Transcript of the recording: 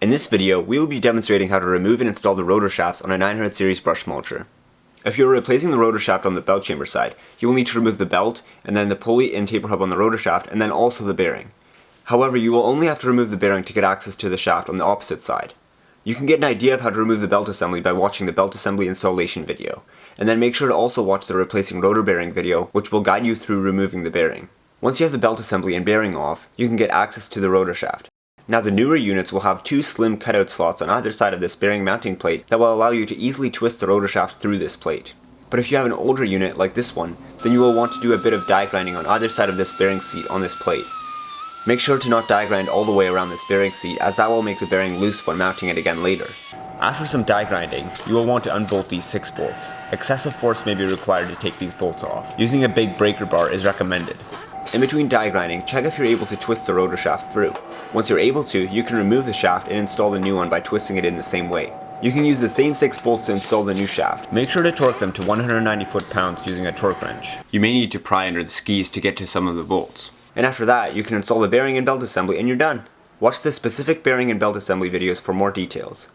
In this video, we will be demonstrating how to remove and install the rotor shafts on a 900 series brush mulcher. If you are replacing the rotor shaft on the belt chamber side, you will need to remove the belt, and then the pulley and taper hub on the rotor shaft, and then also the bearing. However, you will only have to remove the bearing to get access to the shaft on the opposite side. You can get an idea of how to remove the belt assembly by watching the belt assembly installation video, and then make sure to also watch the replacing rotor bearing video, which will guide you through removing the bearing. Once you have the belt assembly and bearing off, you can get access to the rotor shaft. Now the newer units will have two slim cutout slots on either side of this bearing mounting plate that will allow you to easily twist the rotor shaft through this plate. But if you have an older unit like this one, then you will want to do a bit of die grinding on either side of this bearing seat on this plate. Make sure to not die grind all the way around this bearing seat, as that will make the bearing loose when mounting it again later. After some die grinding, you will want to unbolt these 6 bolts. Excessive force may be required to take these bolts off. Using a big breaker bar is recommended. In between die grinding, check if you're able to twist the rotor shaft through. Once you're able to, you can remove the shaft and install the new one by twisting it in the same way. You can use the same 6 bolts to install the new shaft. Make sure to torque them to 190 foot-pounds using a torque wrench. You may need to pry under the skis to get to some of the bolts. And after that, you can install the bearing and belt assembly and you're done. Watch the specific bearing and belt assembly videos for more details.